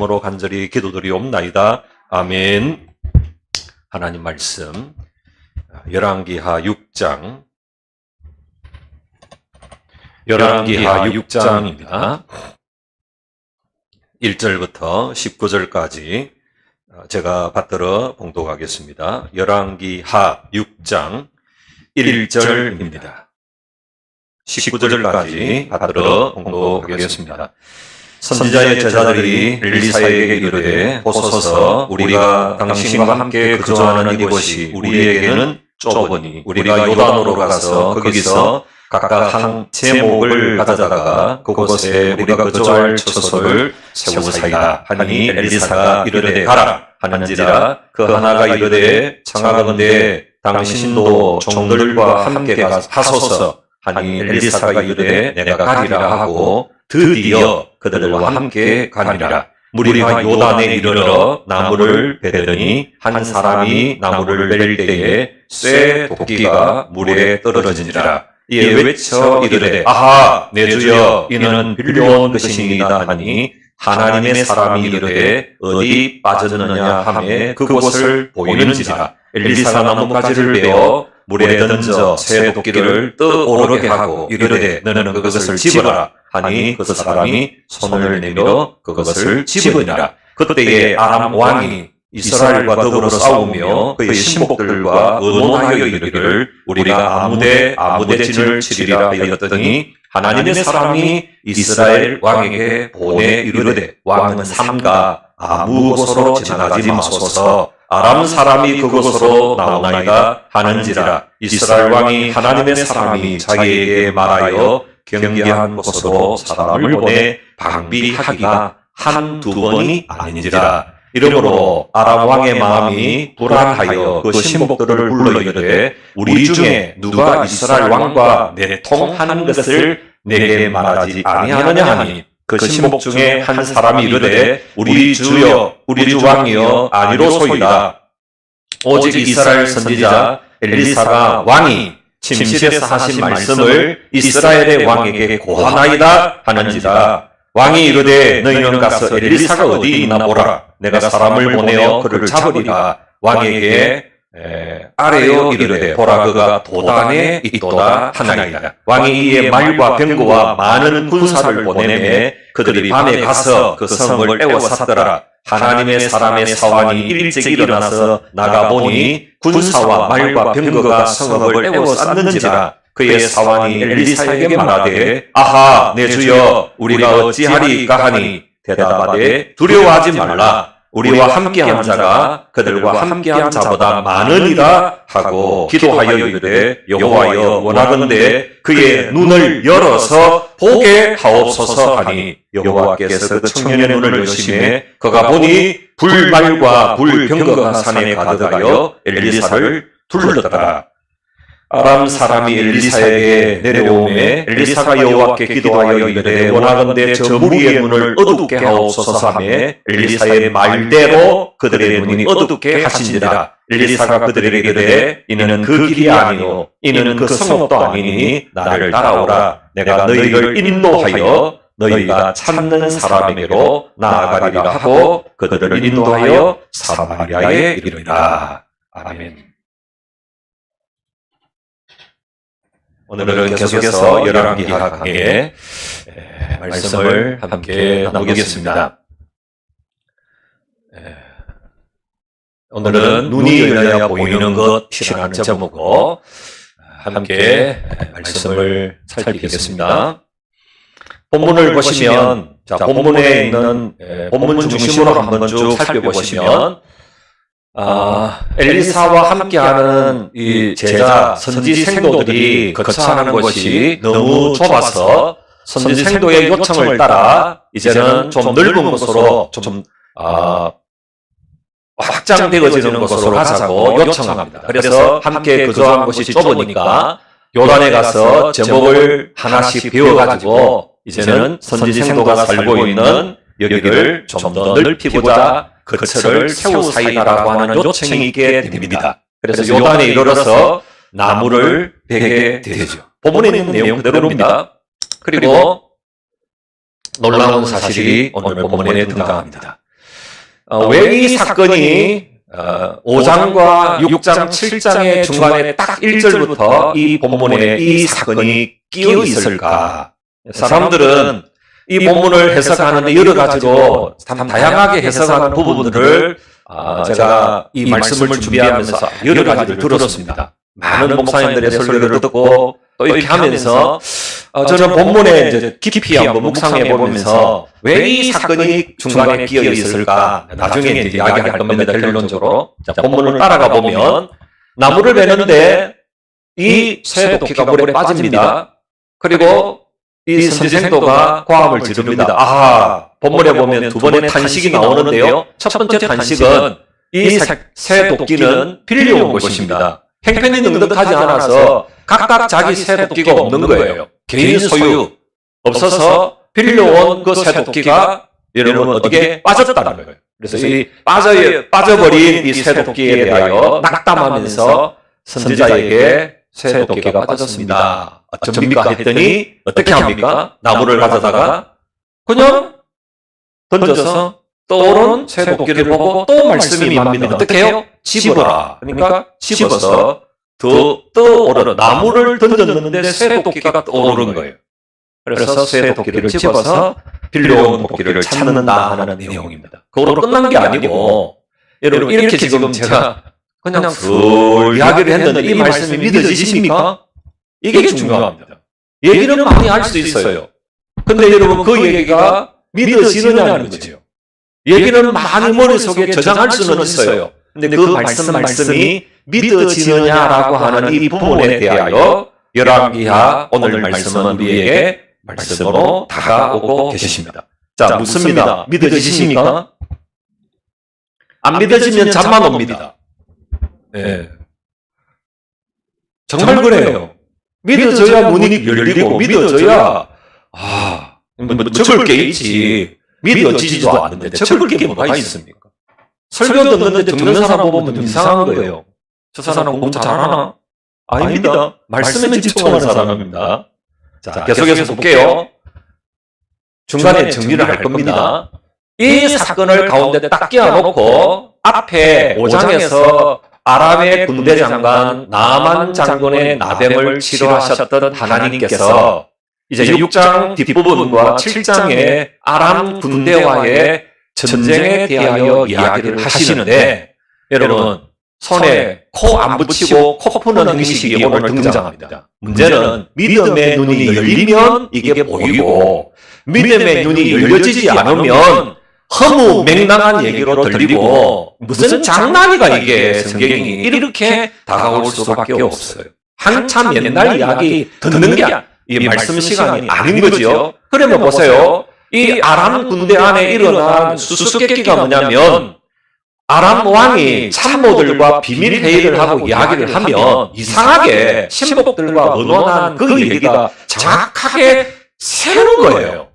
으로 간절히 기도드리옵나이다. 아멘. 하나님 말씀 열왕기하 6장 6장입니다. 1절부터 19절까지 제가 받들어 봉독하겠습니다. 열왕기하 6장 1절입니다. 19절까지 받들어 봉독하겠습니다. 선지자의 제자들이 엘리사에게 이르되 보소서 우리가 당신과 함께 거주하는 이곳이 우리에게는 좁으니 우리가 요단으로 가서 거기서 각각 한 제목을 가져다가 그곳에 우리가 거주할 처소를 세우사이다 하니 엘리사가 이르되 가라 하는지라 그 하나가 이르되 청하건대 당신도 종들과 함께 가소서 하니 엘리사가 이르되 내가 가리라 하고 드디어 그들과 함께 가니라. 무리가 요단에 이르러 나무를 베더니 한 사람이 나무를 벨 때에 쇠 도끼가 물에 떨어지니라. 이에 외쳐 이르되 아하 내 주여 이는 빌려온 것이니이다 하니 하나님의 사람이 이르되 어디 빠졌느냐 하매 그곳을 보이는지라. 엘리사가 나뭇가지를 베어 물에 던져 쇠 도끼를 떠오르게 하고 이르되 너는 그것을 집어라 하니 그 사람이 손을 내밀어 그것을 집으니라. 그때에 아람 왕이 이스라엘과 더불어 싸우며 그의 신복들과 의논하여 이르기를 우리가 아무데 진을 치리라 하였더니 하나님의 사람이 이스라엘 왕에게 보내 이르되 왕은 삼가 아무 곳으로 지나가지 마소서 아람 사람이 그곳으로 나오나이다 하는지라. 이스라엘 왕이 하나님의 사람이 자기에게 말하여 경계한 곳으로 사람을 보내 방비하기가 한두 번이 아닌지라. 이러므로 아람 왕의 마음이 불안하여 그 신복들을 불러 이르되 우리 중에 누가 이스라엘 왕과 내통하는 것을 내게 말하지 아니하느냐 하니 그 신복 중에 한 사람이 이르되 우리 주여 우리 주 왕이여 아니로소이다. 오직 이스라엘 선지자 엘리사가 왕이 침실에서 하신 말씀을 이스라엘의 왕에게 고하나이다 하는지라. 왕이 이르되 너희는 가서 엘리사가 어디 있나 보라. 내가 사람을 보내어 그를 잡으리라. 왕에게 아뢰어 이르되 보라 그가 도단에 있도다 하나이다. 왕이 이에 말과 병거와 많은 군사를 보내매 그들이 밤에 가서 그 성을 에워쌌더라. 하나님의 사람의 사환이 일찍 일어나서 나가보니 군사와 말과 병거가 성읍을 에워쌌는지라. 그의 사환이 엘리사에게 말하되 아하 내 주여 우리가 어찌하리까 하니 대답하되 두려워하지 말라. 우리와 함께한 자가 그들과 함께한 자보다 많으니라 하고 기도하여 이르되 여호와여 원하건대 그의 눈을 열어서 보게 하옵소서 하니 여호와께서 그 청년의 눈을 여시매 그가 보니 불말과 불병거가 산에 가득하여 엘리사를 둘렀더라. 아람 사람이 엘리사에게 내려오매 엘리사가 여호와께 기도하여 이르되 원하건대 저 무리의 눈을 어둡게 하옵소서 하매 엘리사의 말대로 그들의 눈이 어둡게 하신지라. 엘리사가 그들에게 이르되 이는 그 길이 아니요 이는 그 성읍도 아니니 나를 따라오라. 내가 너희를 인도하여 너희가 찾는 사람에게로 나아가리라 하고 그들을 인도하여 사마리아에 이르리라. 아멘. 오늘은 계속해서 열왕기하 강의 말씀을 함께 나누겠습니다. 오늘은 눈이 열려야 보이는 것이라는 제목으로 함께 말씀을 살피겠습니다. 본문을 보시면 본문에 있는 본문 중심으로 한번 쭉 살펴보시면 엘리사와 함께하는 이 제자 선지 생도들이 거처하는 곳이 너무 좁아서 선지 생도의 요청을 따라 이제는 좀 넓은 곳으로 좀 확장되어지는 곳으로 가자고 요청합니다. 그래서 함께 거주한 곳이 좁으니까 요단에 가서 제목을 하나씩 배워가지고 이제는 선지 생도가 살고 있는 여기를 좀 더 넓히고자 거처를 세우사이다라고 하는 요청이 있게 됩니다. 그래서 요단에 이르러서 나무를 베게 되죠. 본문에 있는 내용 그대로입니다. 그리고 놀라운 사실이 오늘 본문에 등장합니다. 왜 이 사건이 5장과 6장, 7장의 중간에 딱 1절부터 이 본문에 이 사건이 끼어 있을까? 사람들은 이 본문을 해석하는데 여러 가지로 참 다양하게 해석하는 부분들을 제가 이 말씀을 준비하면서 여러 가지를 들었습니다. 많은 목사님들의 설교를 듣고 또 이렇게 하면서 저는 본문에 이제 깊이 한번 묵상해 보면서 왜 이 사건이 중간에 끼어 있을까? 나중에 이제 이야기할 겁니다. 결론적으로. 자, 본문을 따라가 보면 나무를 베는데 이 새 도끼가 물에 빠집니다. 그리고 이 선지생도가 고함을 지릅니다. 본문에 보면 두 번의 탄식이 나오는데요. 첫 번째 탄식은 이 새 도끼는 빌려온 것입니다. 형편이 넉넉하지 않아서 각각 자기 새 도끼가 없는 거예요. 개인 소유 없어서 빌려온 그 새 도끼가 여러분 어떻게 빠졌다는 거예요. 그래서 이 빠져버린 이 새 도끼에 대하여 낙담하면서 선지자에게 새 도끼가 빠졌습니다. 어쩝니까 했더니 어떻게 합니까? 나무를 가져다가 그냥 던져서 떠오른 새 도끼를 보고 또 말씀이 임합니다. 어떻게 해요? 집어라. 그러니까 집어서 떠오르는 나무를 던졌는데 새 도끼가 떠오른 거예요. 그래서 새 도끼를 집어서 빌려온 도끼를 찾는다 하는 내용입니다. 그거로 끝난 게 아니고 여러분 이렇게 지금 제가 그냥 술 이야기를 했는데 이 말씀이 믿어지십니까? 이게 중요합니다. 얘기는 많이 할 수 있어요. 근데 여러분 그 얘기가 믿어지느냐는 거죠. 얘기는 많이 머릿속에 저장할 수는 있어요. 근데 그 말씀이 믿어지느냐라고 하는 이 부분에 대하여 열왕기하 오늘 말씀은 우리에게 말씀으로 다가오고 계십니다. 자, 묻습니다. 믿어지십니까? 안 믿어지면 잠만 옵니다. 네. 정말 그래요. 믿어져야 문이 열리고 믿어져야 적을 게 있지. 믿어지지도 않는데 적을 게 뭐가 있습니까? 설교 듣는데 듣는 사람 보면 이상한 거예요. 저 사람 공부 잘하나? 아닙니다. 말씀에 집중하는 사람입니다. 자, 계속해서 볼게요. 중간에 정리를 할 겁니다. 이 사건을 가운데 딱 끼워놓고 앞에 5장에서 아람의 군대 장관 나만 장군의 나병을 치료하셨던 하나님께서 이제 6장 뒷부분과 7장의 아람 군대와의 전쟁에 대하여 이야기를 하시는데 여러분 손에 코 안 붙이고 코 푸는 형식이 오늘 등장합니다. 문제는 믿음의 눈이 열리면 이게 보이고 믿음의 눈이 열려지지 않으면 허무맹랑한 얘기로 들리고 무슨 장난이가 이게 성경이 이렇게 다가올 수밖에 없어요. 한참 옛날 이야기 듣는 게 이 말씀 시간이 아닌 거죠. 그러면 보세요. 이 아람 군대 안에 일어난 수수께끼가 뭐냐면 아람 왕이 참모들과 비밀 회의를 하고 이야기를 하면 이상하게 신복들과 의논한 그 얘기가 정확하게 새는 거예요.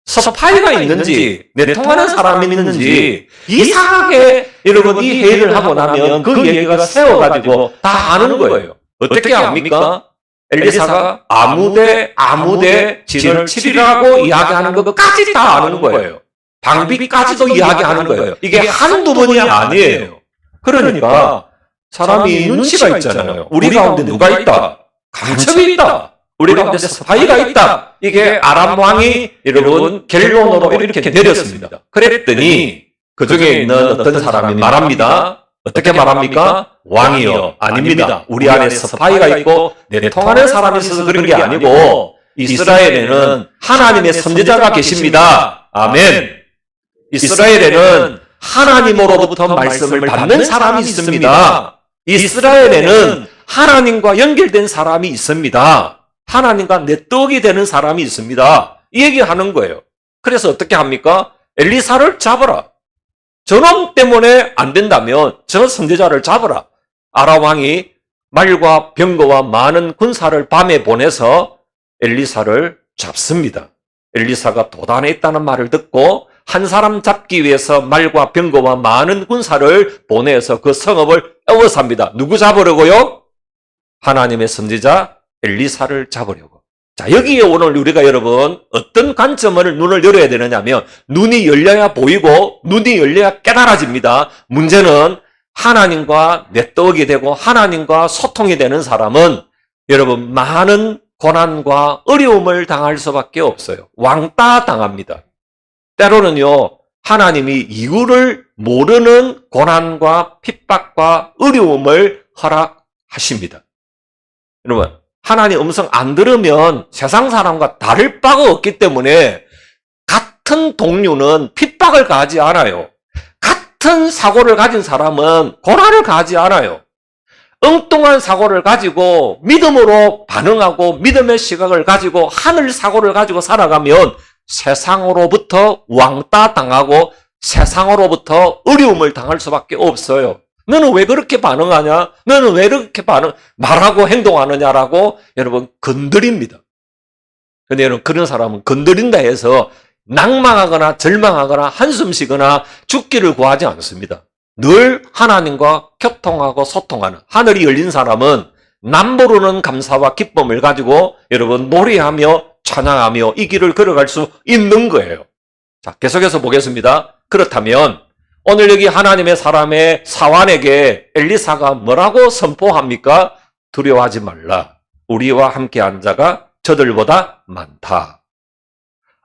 스파이가 있는지 내통하는 사람이 있는지 이상하게 여러분 이 회의를 하고 나면 그 얘기가 세워가지고 다 아는 거예요. 어떻게 압니까? 엘리사가 아무데 진을 치리라고 이야기하는 것까지 다 아는 거예요. 방비까지도 이야기하는 거예요. 이게 한두 번이 아니에요. 그러니까 사람이 눈치가 있잖아요. 우리 가운데 누가 있다? 간첩이 있다. 우리 가운데 스파이가 있다. 이게 아람 왕이 여러분 결론으로 이렇게 내렸습니다. 그랬더니 그 중에 있는 어떤 사람이 말합니다. 어떻게 말합니까? 왕이요. 아닙니다. 우리 안에 스파이가 있고 내통하는 사람이 있어서 그런 게 아니고 이스라엘에는 하나님의 선지자가 계십니다. 아멘. 이스라엘에는 하나님으로부터 말씀을 받는 사람이 있습니다. 이스라엘에는 하나님과 연결된 사람이 있습니다. 하나님과 내떡이 되는 사람이 있습니다. 이 얘기하는 거예요. 그래서 어떻게 합니까? 엘리사를 잡아라. 저놈 때문에 안 된다면 저 선지자를 잡아라. 아람 왕이 말과 병거와 많은 군사를 밤에 보내서 엘리사를 잡습니다. 엘리사가 도단에 있다는 말을 듣고 한 사람 잡기 위해서 말과 병거와 많은 군사를 보내서 그 성읍을 에워쌉니다. 누구 잡으려고요? 하나님의 선지자 엘리사를 잡으려고. 자, 여기에 오늘 우리가 여러분 어떤 관점을 눈을 열어야 되느냐면 눈이 열려야 보이고 눈이 열려야 깨달아집니다. 문제는 하나님과 내떡이 되고 하나님과 소통이 되는 사람은 여러분 많은 고난과 어려움을 당할 수밖에 없어요. 왕따 당합니다. 때로는요, 하나님이 이유를 모르는 고난과 핍박과 어려움을 허락하십니다. 여러분, 하나님 음성 안 들으면 세상 사람과 다를 바가 없기 때문에 같은 동료는 핍박을 가하지 않아요. 같은 사고를 가진 사람은 고난을 가하지 않아요. 엉뚱한 사고를 가지고 믿음으로 반응하고 믿음의 시각을 가지고 하늘 사고를 가지고 살아가면 세상으로부터 왕따 당하고 세상으로부터 어려움을 당할 수밖에 없어요. 너는 왜 그렇게 반응하냐? 너는 왜 그렇게 말하고 행동하느냐라고 여러분 건드립니다. 근데 여러분 그런 사람은 건드린다 해서 낭망하거나 절망하거나 한숨 쉬거나 죽기를 구하지 않습니다. 늘 하나님과 교통하고 소통하는 하늘이 열린 사람은 남모르는 감사와 기쁨을 가지고 여러분 노래하며 찬양하며 이 길을 걸어갈 수 있는 거예요. 자, 계속해서 보겠습니다. 그렇다면 오늘 여기 하나님의 사람의 사환에게 엘리사가 뭐라고 선포합니까? 두려워하지 말라. 우리와 함께한 자가 저들보다 많다.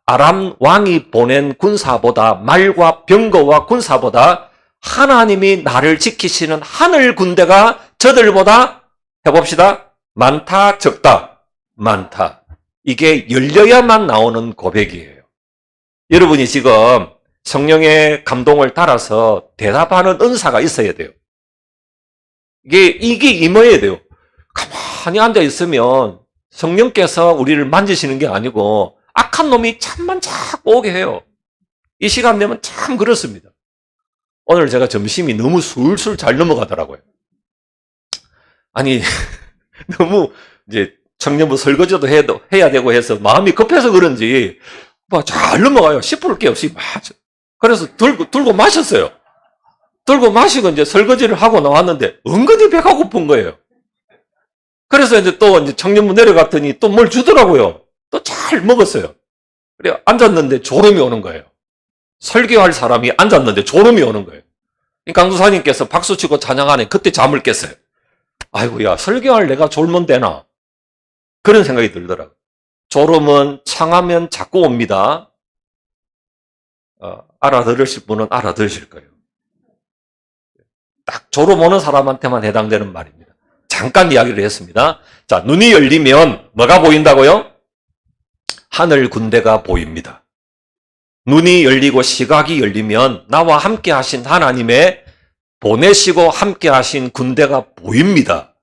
아람 왕이 보낸 군사보다 말과 병거와 군사보다 하나님이 나를 지키시는 하늘 군대가 저들보다 해봅시다. 많다, 적다, 많다. 이게 열려야만 나오는 고백이에요. 여러분이 지금 성령의 감동을 따라서 대답하는 은사가 있어야 돼요. 이게 임해야 돼요. 가만히 앉아 있으면 성령께서 우리를 만지시는 게 아니고 악한 놈이 참만 자꾸 오게 해요. 이 시간 되면 참 그렇습니다. 오늘 제가 점심이 너무 술술 잘 넘어가더라고요. 아니, 너무 이제 청년부 설거지도 해야 되고 해서 마음이 급해서 그런지 잘 넘어가요. 씹을 게 없이 막. 그래서 들고 마셨어요. 들고 마시고 이제 설거지를 하고 나왔는데 은근히 배가 고픈 거예요. 그래서 이제 또 이제 청년부 내려갔더니 또 뭘 주더라고요. 또 잘 먹었어요. 그래 앉았는데 졸음이 오는 거예요. 설교할 사람이 앉았는데 졸음이 오는 거예요. 강도사님께서 박수치고 찬양하네. 그때 잠을 깼어요. 아이고야, 설교할 내가 졸면 되나? 그런 생각이 들더라고요. 졸음은 청하면 자꾸 옵니다. 알아들으실 분은 알아들으실 거예요. 딱 졸음 오는 사람한테만 해당되는 말입니다. 잠깐 이야기를 했습니다. 자, 눈이 열리면 뭐가 보인다고요? 하늘 군대가 보입니다. 눈이 열리고 시각이 열리면 나와 함께 하신 하나님의 보내시고 함께 하신 군대가 보입니다.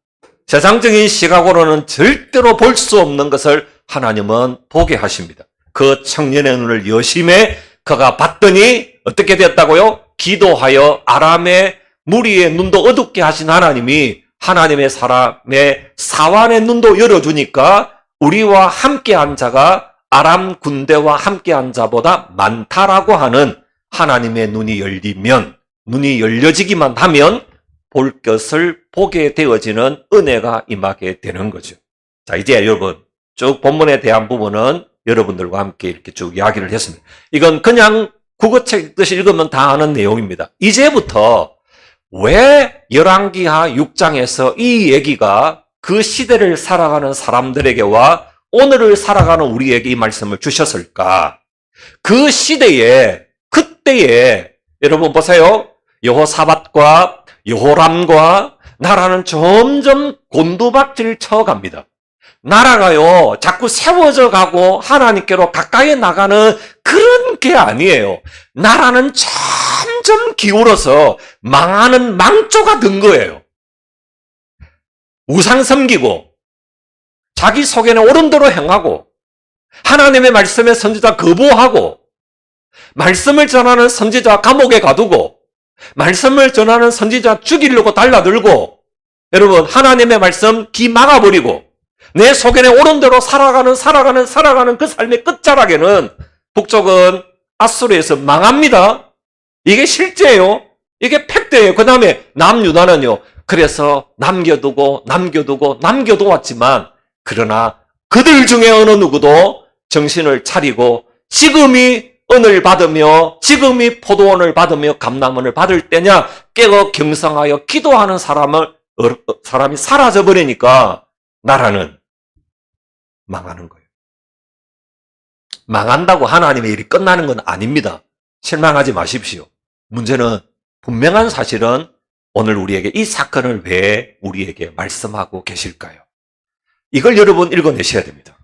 세상적인 시각으로는 절대로 볼 수 없는 것을 하나님은 보게 하십니다. 그 청년의 눈을 여심해 그가 봤더니 어떻게 되었다고요? 기도하여 아람의 무리의 눈도 어둡게 하신 하나님이 하나님의 사람의 사환의 눈도 열어주니까 우리와 함께한 자가 아람 군대와 함께한 자보다 많다라고 하는 하나님의 눈이 열리면, 눈이 열려지기만 하면 볼 것을 보게 되어지는 은혜가 임하게 되는 거죠. 자, 이제 여러분 쭉 본문에 대한 부분은 여러분들과 함께 이렇게 쭉 이야기를 했습니다. 이건 그냥 국어책 읽듯이 읽으면 다 아는 내용입니다. 이제부터 왜 열왕기하 6장에서 이 얘기가 그 시대를 살아가는 사람들에게와 오늘을 살아가는 우리에게 이 말씀을 주셨을까? 그 시대에, 그때에 여러분 보세요. 여호사밧과 여호람과 나라는 점점 곤두박질 쳐갑니다. 나라가요, 자꾸 세워져 가고 하나님께로 가까이 나가는 그런 게 아니에요. 나라는 점점 기울어서 망하는 망조가 된 거예요. 우상 섬기고, 자기 속에는 옳은 대로 행하고, 하나님의 말씀에 선지자 거부하고, 말씀을 전하는 선지자 감옥에 가두고, 말씀을 전하는 선지자 죽이려고 달라들고, 여러분 하나님의 말씀 귀 막아버리고, 내 속에는 옳은 대로 살아가는 그 삶의 끝자락에는 북쪽은 아수르에서 망합니다. 이게 실제예요. 이게 팩트예요. 그 다음에 남유다는요. 그래서 남겨두고 남겨두었지만 그러나 그들 중에 어느 누구도 정신을 차리고 지금이 은을 받으며 지금이 포도원을 받으며 감람원을 받을 때냐 깨어 경성하여 기도하는 사람이 사라져 버리니까 나라는 망하는 거예요. 망한다고 하나님의 일이 끝나는 건 아닙니다. 실망하지 마십시오. 문제는 분명한 사실은 오늘 우리에게 이 사건을 왜 우리에게 말씀하고 계실까요? 이걸 여러분 읽어내셔야 됩니다.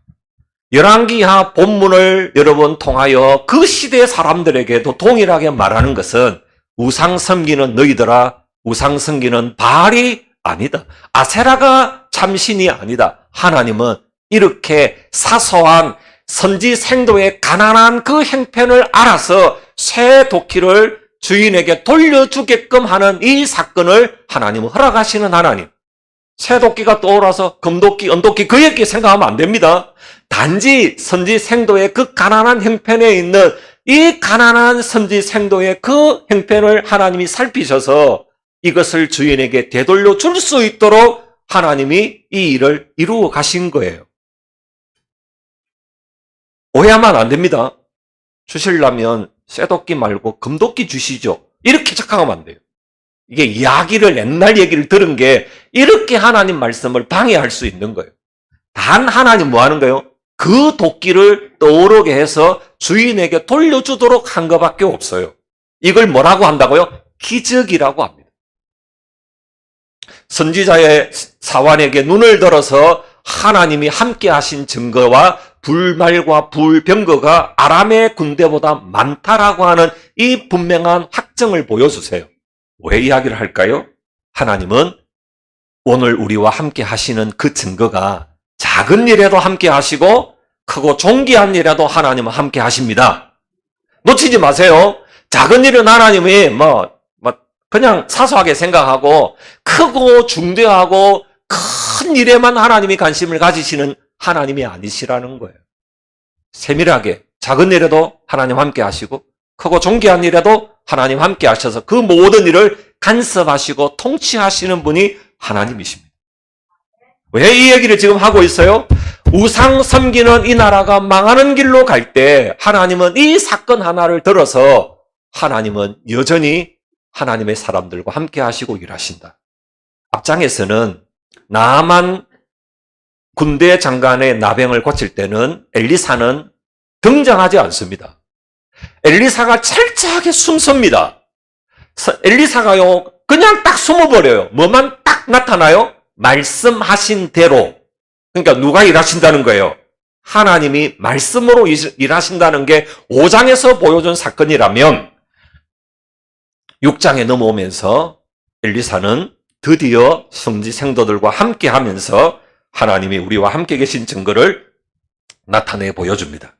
열왕기하 본문을 여러분 통하여 그 시대 사람들에게도 동일하게 말하는 것은 우상 섬기는 너희들아, 우상 섬기는 바알이 아니다. 아세라가 참신이 아니다. 하나님은 이렇게 사소한 선지 생도의 가난한 그 행편을 알아서 새 도끼를 주인에게 돌려주게끔 하는 이 사건을 하나님은 허락하시는 하나님. 새 도끼가 떠올라서 금도끼, 은도끼 그 얘기 생각하면 안 됩니다. 단지 선지 생도의 그 가난한 형편에 있는 이 가난한 선지 생도의 그 형편을 하나님이 살피셔서 이것을 주인에게 되돌려 줄 수 있도록 하나님이 이 일을 이루어 가신 거예요. 오해하면 안 됩니다. 주시려면 쇠도끼 말고 금도끼 주시죠. 이렇게 착각하면 안 돼요. 이게 이야기를 옛날 얘기를 들은 게 이렇게 하나님 말씀을 방해할 수 있는 거예요. 단 하나님 뭐 하는 거예요? 그 도끼를 떠오르게 해서 주인에게 돌려주도록 한 것밖에 없어요. 이걸 뭐라고 한다고요? 기적이라고 합니다. 선지자의 사환에게 눈을 들어서 하나님이 함께 하신 증거와 불말과 불병거가 아람의 군대보다 많다라고 하는 이 분명한 확증을 보여주세요. 왜 이야기를 할까요? 하나님은 오늘 우리와 함께 하시는 그 증거가 작은 일에도 함께 하시고 크고 존귀한 일에도 하나님은 함께 하십니다. 놓치지 마세요. 작은 일은 하나님이 그냥 사소하게 생각하고 크고 중대하고 큰 일에만 하나님이 관심을 가지시는 하나님이 아니시라는 거예요. 세밀하게 작은 일에도 하나님 함께 하시고 크고 존귀한 일에도 하나님 함께 하셔서 그 모든 일을 간섭하시고 통치하시는 분이 하나님이십니다. 왜 이 얘기를 지금 하고 있어요? 우상 섬기는 이 나라가 망하는 길로 갈 때 하나님은 이 사건 하나를 들어서 하나님은 여전히 하나님의 사람들과 함께 하시고 일하신다. 앞장에서는 나아만 군대 장관의 나병을 고칠 때는 엘리사는 등장하지 않습니다. 엘리사가 철저하게 숨섭니다. 엘리사가요 그냥 딱 숨어버려요. 뭐만 딱 나타나요? 말씀하신 대로. 그러니까 누가 일하신다는 거예요? 하나님이 말씀으로 일하신다는 게 5장에서 보여준 사건이라면 6장에 넘어오면서 엘리사는 드디어 성지 생도들과 함께 하면서 하나님이 우리와 함께 계신 증거를 나타내 보여줍니다.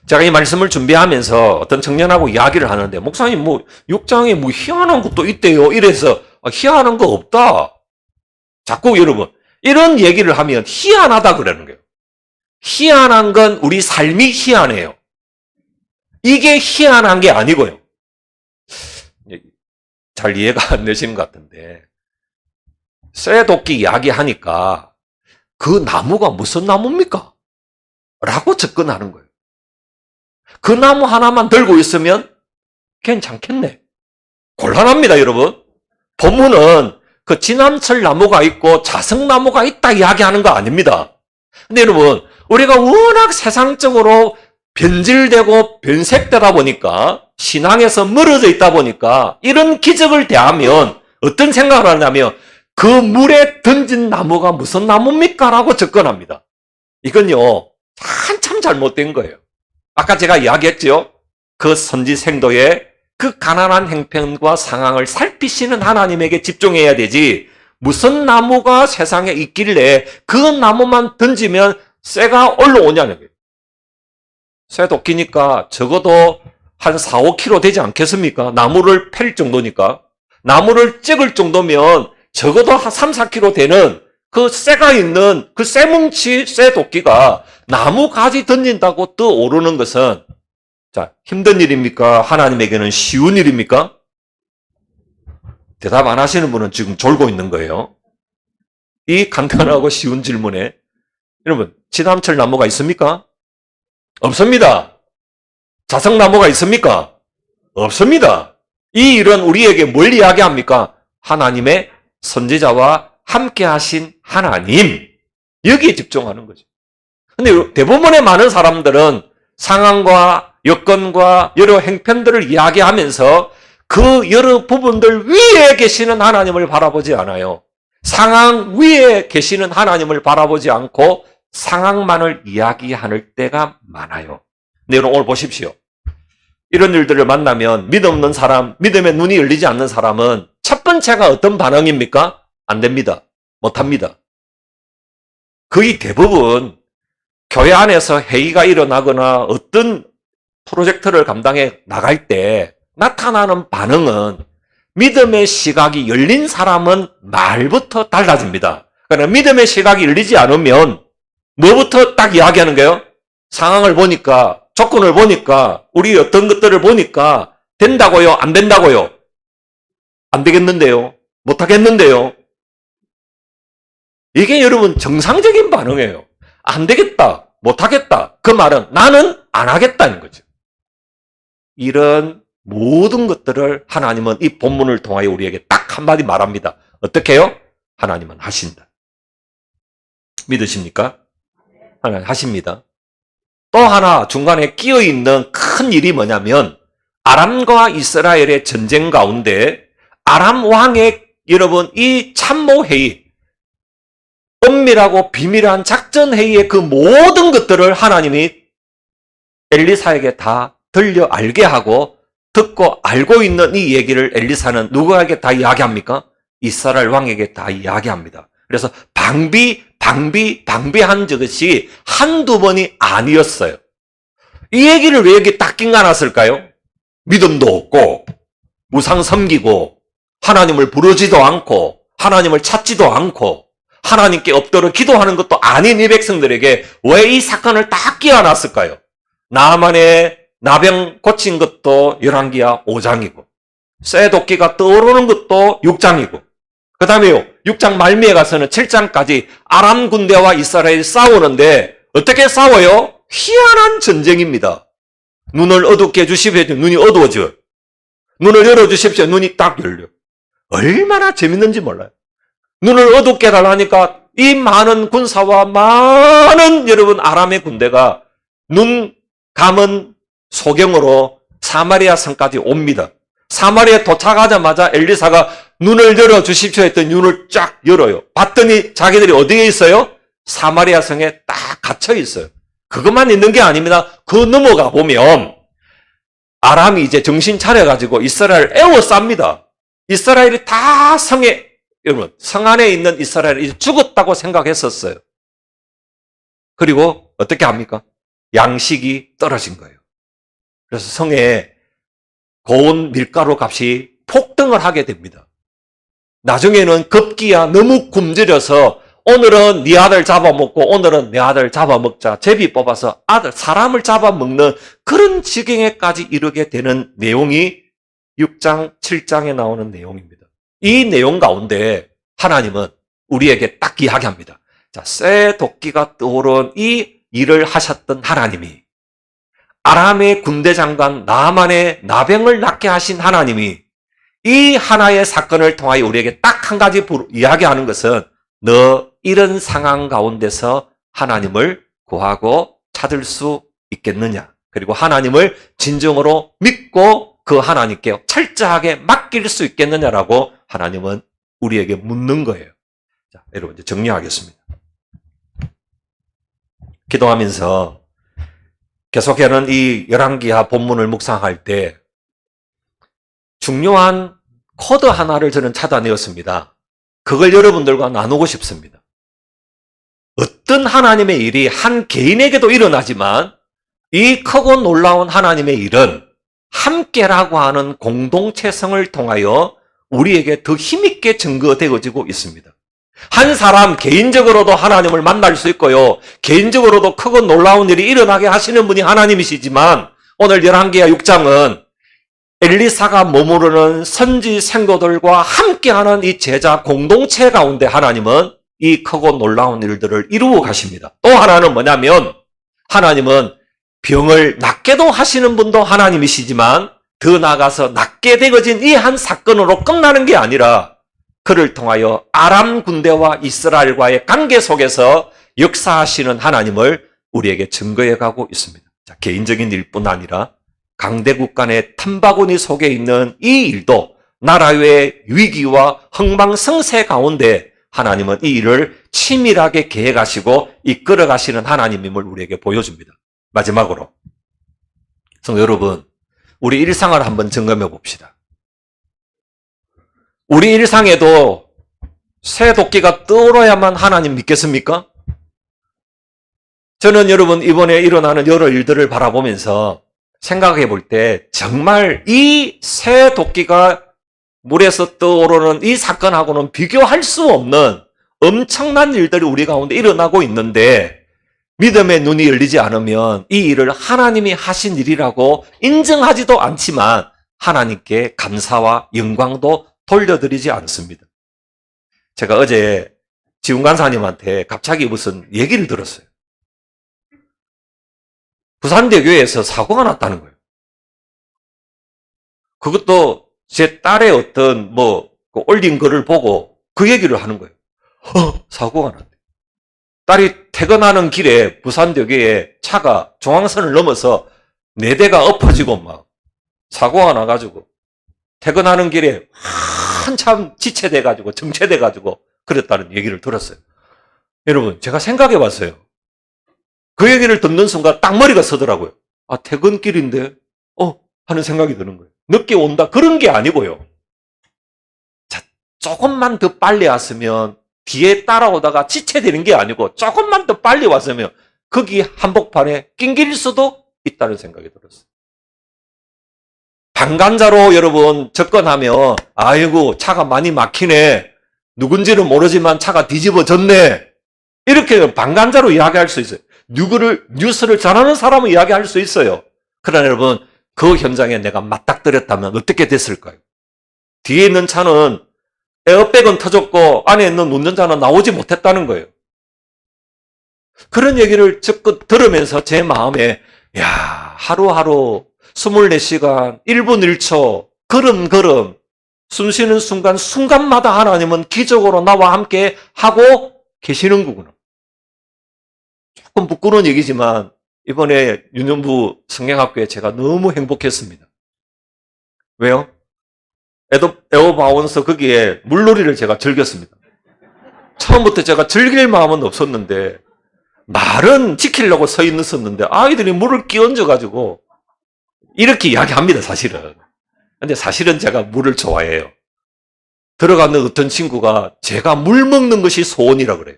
제가 이 말씀을 준비하면서 어떤 청년하고 이야기를 하는데 목사님 6장에 희한한 것도 있대요. 이래서 희한한 거 없다. 자꾸 여러분 이런 얘기를 하면 희한하다 그러는 거예요. 희한한 건 우리 삶이 희한해요. 이게 희한한 게 아니고요. 잘 이해가 안 되시는 것 같은데 쇠도끼 이야기하니까 그 나무가 무슨 나무입니까? 라고 접근하는 거예요. 그 나무 하나만 들고 있으면 괜찮겠네. 곤란합니다, 여러분. 본문은 그 진암철 나무가 있고 자석나무가 있다 이야기하는 거 아닙니다. 근데 여러분, 우리가 워낙 세상적으로 변질되고 변색되다 보니까 신앙에서 멀어져 있다 보니까 이런 기적을 대하면 어떤 생각을 하냐면 그 물에 던진 나무가 무슨 나무입니까? 라고 접근합니다. 이건요, 한참 잘못된 거예요. 아까 제가 이야기했죠? 그 선지 생도의 그 가난한 형편과 상황을 살피시는 하나님에게 집중해야 되지 무슨 나무가 세상에 있길래 그 나무만 던지면 쇠가 올라오냐는 거예요. 쇠 도끼니까 적어도 한 4, 5kg 되지 않겠습니까? 나무를 팰 정도니까. 나무를 찍을 정도면 적어도 한 3, 4kg 되는 그 쇠가 있는 그 쇠뭉치, 쇠도끼가 나무 가지 던진다고 떠오르는 것은 자, 힘든 일입니까? 하나님에게는 쉬운 일입니까? 대답 안 하시는 분은 지금 졸고 있는 거예요. 이 간단하고 쉬운 질문에 여러분, 지담철 나무가 있습니까? 없습니다. 자성나무가 있습니까? 없습니다. 이 일은 우리에게 뭘 이야기합니까? 하나님의 선지자와 함께 하신 하나님. 여기에 집중하는 거죠. 근데 대부분의 많은 사람들은 상황과 여건과 여러 행편들을 이야기하면서 그 여러 부분들 위에 계시는 하나님을 바라보지 않아요. 상황 위에 계시는 하나님을 바라보지 않고 상황만을 이야기하는 때가 많아요. 근데 여러분 오늘 보십시오. 이런 일들을 만나면 믿음 없는 사람, 믿음의 눈이 열리지 않는 사람은 첫 번째가 어떤 반응입니까? 안 됩니다. 못합니다. 거의 대부분 교회 안에서 회의가 일어나거나 어떤 프로젝트를 감당해 나갈 때 나타나는 반응은 믿음의 시각이 열린 사람은 말부터 달라집니다. 그러나 믿음의 시각이 열리지 않으면 뭐부터 딱 이야기하는 거예요? 상황을 보니까, 조건을 보니까, 우리 어떤 것들을 보니까 된다고요? 안 된다고요? 안 되겠는데요? 못하겠는데요? 이게 여러분 정상적인 반응이에요. 안 되겠다, 못하겠다. 그 말은 나는 안 하겠다는 거죠. 이런 모든 것들을 하나님은 이 본문을 통하여 우리에게 딱 한마디 말합니다. 어떻게 해요? 하나님은 하신다. 믿으십니까? 하나님 하십니다. 또 하나 중간에 끼어있는 큰 일이 뭐냐면 아람과 이스라엘의 전쟁 가운데 아람 왕의 여러분 이 참모회의, 엄밀하고 비밀한 작전회의의 그 모든 것들을 하나님이 엘리사에게 다 들려 알게 하고 듣고 알고 있는 이 얘기를 엘리사는 누구에게 다 이야기합니까? 이스라엘 왕에게 다 이야기합니다. 그래서 방비한 것이 한두 번이 아니었어요. 이 얘기를 왜 여기 딱 낑가놨을까요? 믿음도 없고 우상 섬기고 하나님을 부르지도 않고 하나님을 찾지도 않고 하나님께 엎드려 기도하는 것도 아닌 이 백성들에게 왜 이 사건을 딱 끼워놨을까요? 나만의 나병 고친 것도 열왕기하 5장이고 쇠 도끼가 떠오르는 것도 6장이고 그 다음에요 6장 말미에 가서는 7장까지 아람 군대와 이스라엘이 싸우는데 어떻게 싸워요? 희한한 전쟁입니다. 눈을 어둡게 해주십시오. 눈이 어두워져요. 눈을 열어주십시오. 눈이 딱 열려. 얼마나 재밌는지 몰라요. 눈을 어둡게 달라니까 이 많은 군사와 많은 여러분 아람의 군대가 눈 감은 소경으로 사마리아 성까지 옵니다. 사마리아에 도착하자마자 엘리사가 눈을 열어주십시오 했더니 눈을 쫙 열어요. 봤더니 자기들이 어디에 있어요? 사마리아 성에 딱 갇혀 있어요. 그것만 있는 게 아닙니다. 그 넘어가 보면 아람이 이제 정신 차려가지고 이스라엘을 에워쌉니다. 이스라엘이 다 성에, 여러분, 성 안에 있는 이스라엘이 죽었다고 생각했었어요. 그리고 어떻게 합니까? 양식이 떨어진 거예요. 그래서 성에 고운 밀가루 값이 폭등을 하게 됩니다. 나중에는 급기야 너무 굶주려서 오늘은 네 아들 잡아먹고 오늘은 내 아들 잡아먹자. 제비 뽑아서 아들, 사람을 잡아먹는 그런 지경에까지 이르게 되는 내용이 6장, 7장에 나오는 내용입니다. 이 내용 가운데 하나님은 우리에게 딱 이야기합니다. 자, 쇠 도끼가 떠오른 이 일을 하셨던 하나님이 아람의 군대 장관 나만의 나병을 낫게 하신 하나님이 이 하나의 사건을 통하여 우리에게 딱 한 가지 이야기하는 것은 너 이런 상황 가운데서 하나님을 구하고 찾을 수 있겠느냐. 그리고 하나님을 진정으로 믿고 그 하나님께 철저하게 맡길 수 있겠느냐라고 하나님은 우리에게 묻는 거예요. 자, 여러분 이제 정리하겠습니다. 기도하면서 계속해는 이 열왕기하 본문을 묵상할 때 중요한 코드 하나를 저는 찾아내었습니다. 그걸 여러분들과 나누고 싶습니다. 어떤 하나님의 일이 한 개인에게도 일어나지만 이 크고 놀라운 하나님의 일은 함께라고 하는 공동체성을 통하여 우리에게 더 힘있게 증거되어지고 있습니다. 한 사람 개인적으로도 하나님을 만날 수 있고요. 개인적으로도 크고 놀라운 일이 일어나게 하시는 분이 하나님이시지만 오늘 열왕기하 6장은 엘리사가 머무르는 선지 생도들과 함께하는 이 제자 공동체 가운데 하나님은 이 크고 놀라운 일들을 이루어 가십니다. 또 하나는 뭐냐면 하나님은 병을 낫게도 하시는 분도 하나님이시지만 더 나아가서 낫게 되어진 이 한 사건으로 끝나는 게 아니라 그를 통하여 아람 군대와 이스라엘과의 관계 속에서 역사하시는 하나님을 우리에게 증거해 가고 있습니다. 자, 개인적인 일뿐 아니라 강대국 간의 탐바구니 속에 있는 이 일도 나라의 위기와 흥망성쇠 가운데 하나님은 이 일을 치밀하게 계획하시고 이끌어 가시는 하나님임을 우리에게 보여줍니다. 마지막으로 성도 여러분, 우리 일상을 한번 점검해 봅시다. 우리 일상에도 새 도끼가 떠오르야만 하나님 믿겠습니까? 저는 여러분 이번에 일어나는 여러 일들을 바라보면서 생각해 볼 때 정말 이 새 도끼가 물에서 떠오르는 이 사건하고는 비교할 수 없는 엄청난 일들이 우리 가운데 일어나고 있는데 믿음의 눈이 열리지 않으면 이 일을 하나님이 하신 일이라고 인정하지도 않지만 하나님께 감사와 영광도 돌려드리지 않습니다. 제가 어제 지훈 간사님한테 갑자기 무슨 얘기를 들었어요. 부산대교에서 사고가 났다는 거예요. 그것도 제 딸의 어떤 올린 글을 보고 그 얘기를 하는 거예요. 사고가 났대. 딸이 퇴근하는 길에 부산대교에 차가 중앙선을 넘어서 4대가 엎어지고 막 사고가 나가지고 퇴근하는 길에 한참 지체돼가지고 정체돼가지고 그랬다는 얘기를 들었어요. 여러분, 제가 생각해 봤어요. 그 얘기를 듣는 순간 딱 머리가 서더라고요. 아, 퇴근길인데? 하는 생각이 드는 거예요. 늦게 온다? 그런 게 아니고요. 자, 조금만 더 빨리 왔으면 뒤에 따라오다가 지체되는 게 아니고 조금만 더 빨리 왔으면 거기 한복판에 낑길 수도 있다는 생각이 들었어요. 방관자로 여러분 접근하면 아이고 차가 많이 막히네. 누군지는 모르지만 차가 뒤집어졌네. 이렇게 방관자로 이야기할 수 있어요. 뉴스를 전하는 사람은 이야기할 수 있어요. 그러나 여러분 그 현장에 내가 맞닥뜨렸다면 어떻게 됐을까요? 뒤에 있는 차는 에어백은 터졌고 안에 있는 운전자는 나오지 못했다는 거예요. 그런 얘기를 적극 들으면서 제 마음에 하루하루 24시간 1분 1초 걸음 숨쉬는 순간마다 하나님은 기적으로 나와 함께 하고 계시는 거구나. 조금 부끄러운 얘기지만 이번에 유년부 성경학교에 제가 너무 행복했습니다. 왜요? 에어바운서 거기에 물놀이를 제가 즐겼습니다. 처음부터 제가 즐길 마음은 없었는데 말은 지키려고 서 있었는데 아이들이 물을 끼얹어가지고 이렇게 이야기합니다, 사실은. 근데 사실은 제가 물을 좋아해요. 들어가는 어떤 친구가 제가 물 먹는 것이 소원이라 그래요.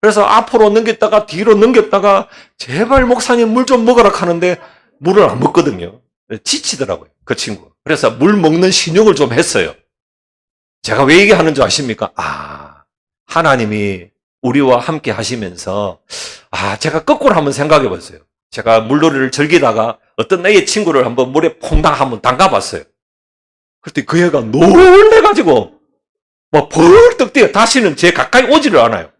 그래서 앞으로 넘겼다가 뒤로 넘겼다가 제발 목사님 물 좀 먹으라 하는데 물을 안 먹거든요. 지치더라고요, 그 친구가. 그래서 물 먹는 신용을 좀 했어요. 제가 왜 얘기하는 줄 아십니까? 하나님이 우리와 함께 하시면서 제가 거꾸로 한번 생각해 봤어요. 제가 물놀이를 즐기다가 어떤 애의 친구를 한번 물에 퐁당 한번 담가봤어요. 그때 그 애가 놀래가지고 막 벌떡 뛰어 다시는 제 가까이 오지를 않아요.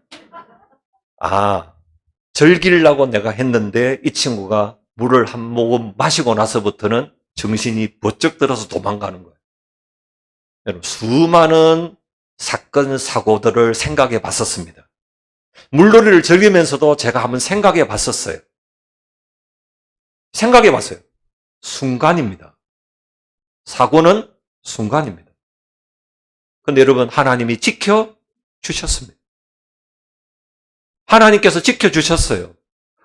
즐기려고 내가 했는데 이 친구가 물을 한 모금 마시고 나서부터는 정신이 번쩍 들어서 도망가는 거예요. 여러분, 수많은 사건, 사고들을 생각해 봤었습니다. 물놀이를 즐기면서도 제가 한번 생각해 봤었어요. 생각해 봤어요. 순간입니다. 사고는 순간입니다. 근데 여러분, 하나님이 지켜주셨습니다. 하나님께서 지켜주셨어요.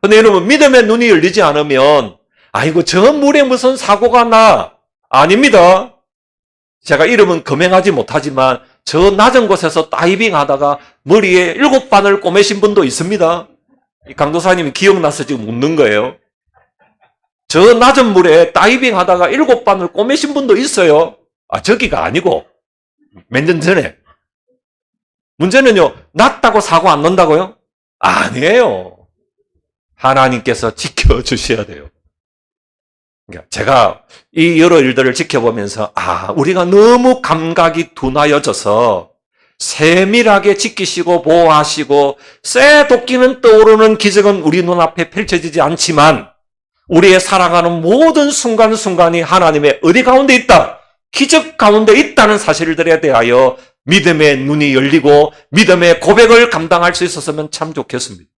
근데 여러분, 믿음의 눈이 열리지 않으면 아이고 저 물에 무슨 사고가 나? 아닙니다. 제가 이름은 금행하지 못하지만 저 낮은 곳에서 다이빙 하다가 머리에 7바늘 꼬매신 분도 있습니다. 이 강도사님이 기억나서 지금 웃는 거예요. 저 낮은 물에 다이빙 하다가 7바늘 꼬매신 분도 있어요. 저기가 아니고 몇 년 전에. 문제는요, 낮다고 사고 안 난다고요? 아니에요. 하나님께서 지켜주셔야 돼요. 제가 이 여러 일들을 지켜보면서 우리가 너무 감각이 둔하여져서 세밀하게 지키시고 보호하시고 새 도끼는 떠오르는 기적은 우리 눈앞에 펼쳐지지 않지만 우리의 살아가는 모든 순간순간이 하나님의 어디 가운데 있다, 기적 가운데 있다는 사실들에 대하여 믿음의 눈이 열리고 믿음의 고백을 감당할 수 있었으면 참 좋겠습니다.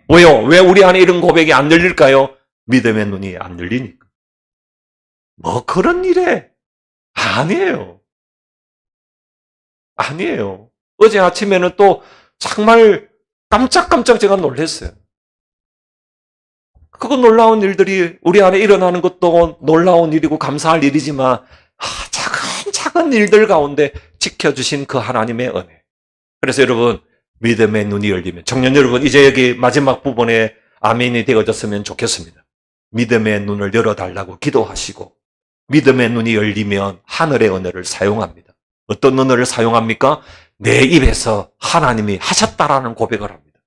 왜요? 왜 우리 안에 이런 고백이 안 열릴까요? 믿음의 눈이 안 열리니까. 뭐 그런 일에 아니에요. 아니에요. 어제 아침에는 또 정말 깜짝깜짝 제가 놀랐어요. 그 놀라운 일들이 우리 안에 일어나는 것도 놀라운 일이고 감사할 일이지만 작은 일들 가운데 지켜주신 그 하나님의 은혜. 그래서 여러분, 믿음의 눈이 열리면, 청년 여러분, 이제 여기 마지막 부분에 아멘이 되어졌으면 좋겠습니다. 믿음의 눈을 열어달라고 기도하시고 믿음의 눈이 열리면 하늘의 은혜를 사용합니다. 어떤 은혜를 사용합니까? 내 입에서 하나님이 하셨다라는 고백을 합니다.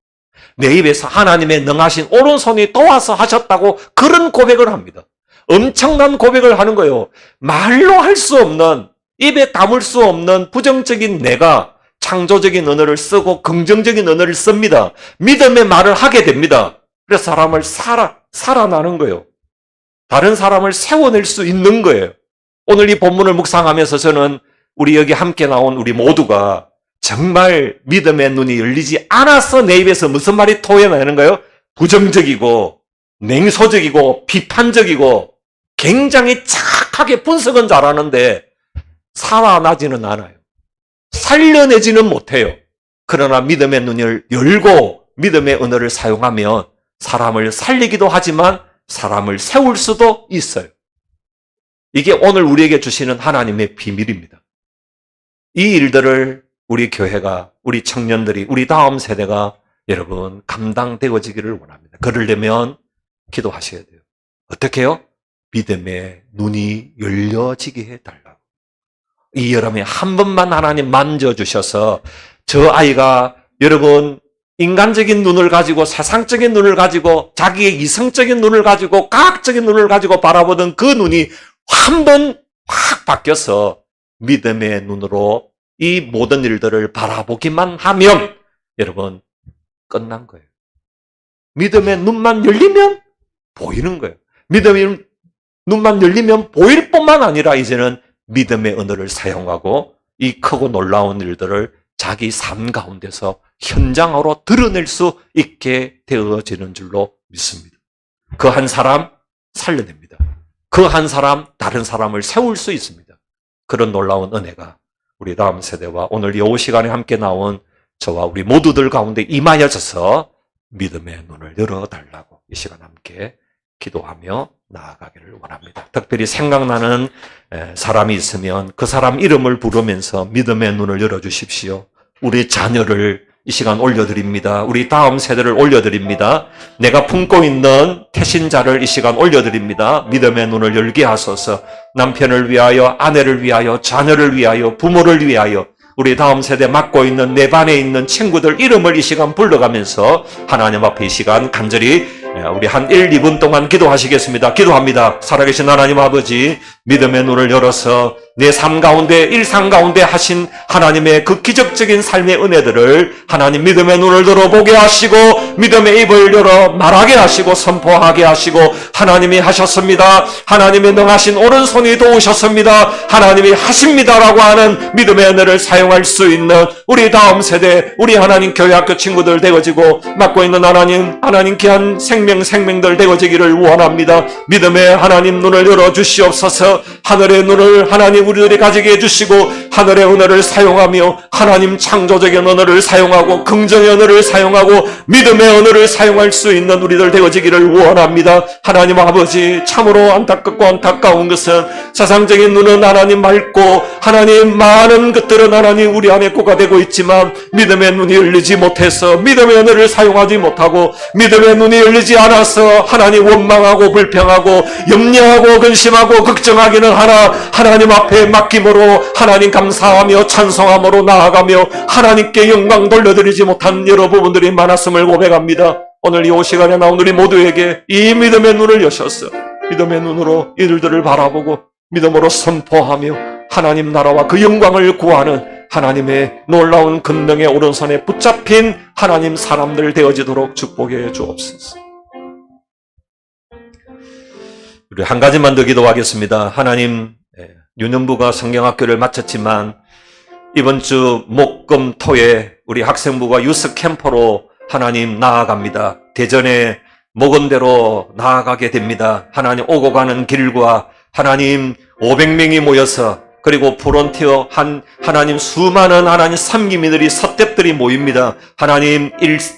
내 입에서 하나님의 능하신 오른손이 도와서 하셨다고 그런 고백을 합니다. 엄청난 고백을 하는 거예요. 말로 할 수 없는, 입에 담을 수 없는 부정적인 내가 창조적인 언어를 쓰고 긍정적인 언어를 씁니다. 믿음의 말을 하게 됩니다. 그래서 사람을 살아나는 거예요. 다른 사람을 세워낼 수 있는 거예요. 오늘 이 본문을 묵상하면서 저는 우리 여기 함께 나온 우리 모두가 정말 믿음의 눈이 열리지 않아서 내 입에서 무슨 말이 토해나는 거예요? 부정적이고 냉소적이고 비판적이고 굉장히 착하게 분석은 잘하는데 살아나지는 않아요. 살려내지는 못해요. 그러나 믿음의 눈을 열고 믿음의 언어를 사용하면 사람을 살리기도 하지만 사람을 세울 수도 있어요. 이게 오늘 우리에게 주시는 하나님의 비밀입니다. 이 일들을 우리 교회가, 우리 청년들이, 우리 다음 세대가 여러분 감당되어지기를 원합니다. 그러려면 기도하셔야 돼요. 어떻게 해요? 믿음의 눈이 열려지게 해달라고. 이 여름에 한 번만 하나님 만져주셔서 저 아이가 여러분 인간적인 눈을 가지고 세상적인 눈을 가지고 자기의 이성적인 눈을 가지고 과학적인 눈을 가지고 바라보던 그 눈이 한 번 확 바뀌어서 믿음의 눈으로 이 모든 일들을 바라보기만 하면 여러분 끝난 거예요. 믿음의 눈만 열리면 보이는 거예요. 믿음의 눈만 열리면 보일 뿐만 아니라 이제는 믿음의 언어를 사용하고 이 크고 놀라운 일들을 자기 삶 가운데서 현장으로 드러낼 수 있게 되어지는 줄로 믿습니다. 그 한 사람 살려냅니다. 그 한 사람 다른 사람을 세울 수 있습니다. 그런 놀라운 은혜가 우리 다음 세대와 오늘 이 시간에 함께 나온 저와 우리 모두들 가운데 임하여져서 믿음의 눈을 열어달라고 이 시간 함께 기도하며 나아가기를 원합니다. 특별히 생각나는 사람이 있으면 그 사람 이름을 부르면서 믿음의 눈을 열어주십시오. 우리 자녀를 이 시간 올려드립니다. 우리 다음 세대를 올려드립니다. 내가 품고 있는 태신자를 이 시간 올려드립니다. 믿음의 눈을 열게 하소서. 남편을 위하여, 아내를 위하여, 자녀를 위하여, 부모를 위하여 우리 다음 세대 맡고 있는 내 반에 있는 친구들 이름을 이 시간 불러가면서 하나님 앞에 이 시간 간절히 우리 한 1, 2분 동안 기도하시겠습니다. 기도합니다. 살아계신 하나님 아버지, 믿음의 눈을 열어서 내 삶 가운데, 일상 가운데 하신 하나님의 그 기적적인 삶의 은혜들을 하나님 믿음의 눈을 열어보게 하시고 믿음의 입을 열어 말하게 하시고 선포하게 하시고 하나님이 하셨습니다. 하나님의 능하신 오른손이 도우셨습니다. 하나님이 하십니다라고 하는 믿음의 은혜를 사용할 수 있는 우리 다음 세대, 우리 하나님 교회 학교 친구들 되어지고 맡고 있는 하나님 귀한 생명들 되어지기를 원합니다. 믿음의 하나님 눈을 열어주시옵소서. 하늘의 눈을 하나님 우리들이 가지게 해주시고 하늘의 언어를 사용하며 하나님 창조적인 언어를 사용하고 긍정의 언어를 사용하고 믿음의 언어를 사용할 수 있는 우리들 되어지기를 원합니다. 하나님 아버지, 참으로 안타깝고 안타까운 것은 세상적인 눈은 하나님 맑고 하나님 많은 것들은 하나님 우리 안에 고가 되고 있지만 믿음의 눈이 열리지 못해서 믿음의 언어를 사용하지 못하고 믿음의 눈이 열리지 않아서 하나님 원망하고 불평하고 염려하고 근심하고 걱정하기는 하나 하나님 앞에 맡김으로 하나님 감사하며 찬송함으로 나아가며 하나님께 영광 돌려드리지 못한 여러 부분들이 많았음을 고백합니다. 오늘 이 시간에 나온 우리 모두에게 이 믿음의 눈을 여셔서 믿음의 눈으로 이들을 바라보고 믿음으로 선포하며 하나님 나라와 그 영광을 구하는 하나님의 놀라운 권능의 오른손에 붙잡힌 하나님 사람들 되어지도록 축복해 주옵소서. 우리 한 가지만 더 기도하겠습니다. 하나님, 유년부가 성경학교를 마쳤지만 이번 주 목금토에 우리 학생부가 유스 캠퍼로 하나님 나아갑니다. 대전에 먹은 대로 나아가게 됩니다. 하나님 오고 가는 길과 하나님 500명이 모여서 그리고 볼런티어 하나님 수많은 하나님 섬김이들이 서탭들이 모입니다. 하나님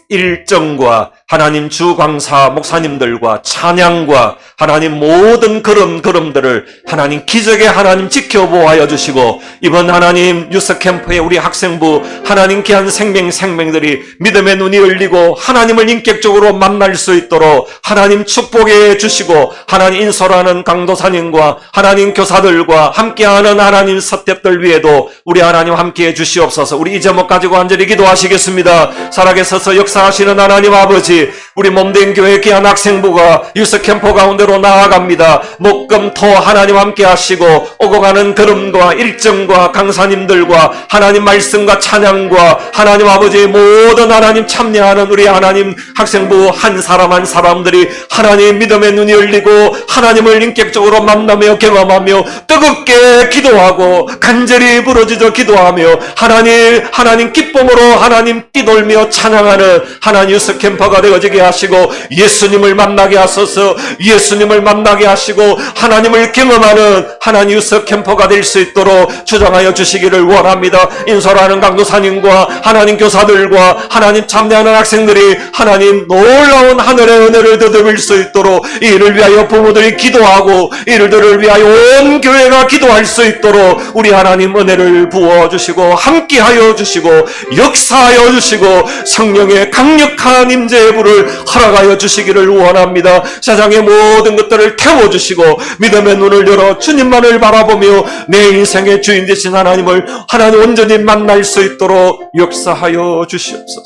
일정과 하나님 주강사 목사님들과 찬양과 하나님 모든 걸음들을 하나님 기적의 하나님 지켜보아여 주시고 이번 하나님 유스 캠프의 우리 학생부 하나님 귀한 생명들이 믿음의 눈이 열리고 하나님을 인격적으로 만날 수 있도록 하나님 축복해 주시고 하나님 인솔하는 강도사님과 하나님 교사들과 함께하는 하나님 서탭들 위에도 우리 하나님 함께해 주시옵소서. 우리 이 제목 가지고 간절히 기도하시겠습니다. 살아계셔서 역사하시는 하나님 아버지, 우리 몸된 교회 귀한 학생부가 유스 캠프 가운데로 나아갑니다. 목금토 하나님 함께 하시고 오고 가는 걸음과 일정과 강사님들과 하나님 말씀과 찬양과 하나님 아버지의 모든 하나님 참여하는 우리 하나님 학생부 한 사람 한 사람들이 하나님 믿음의 눈이 열리고 하나님을 인격적으로 만나며 경험하며 뜨겁게 기도하고 간절히 부르짖어 기도하며 하나님 기쁨으로 하나님 뛰돌며 찬양하는 하나님 유스 캠퍼가 되어지게 하시고 예수님을 만나게 하소서. 예수님을 만나게 하시고 하나님을 경험하는 하나님 유스 캠퍼가 될 수 있도록 주장하여 주시기를 원합니다. 인솔하는 강도사님과 하나님 교사들과 하나님 참여하는 학생들이 하나님 놀라운 하늘의 은혜를 더듬을 수 있도록 이를 위하여 부모들이 기도하고 이들을 위하여 온 교회가 기도할 수 있도록 우리 하나님 은혜를 부어주시고 함께하여 주시고 역사하여 주시고 성령의 강력한 임재의 불을 허락하여 주시기를 원합니다. 세상의 모든 것들을 태워주시고 믿음의 눈을 열어 주님만을 바라보며 내 인생의 주인 되신 하나님을 하나님 온전히 만날 수 있도록 역사하여 주시옵소서.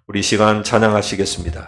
우리 시간 찬양하시겠습니다.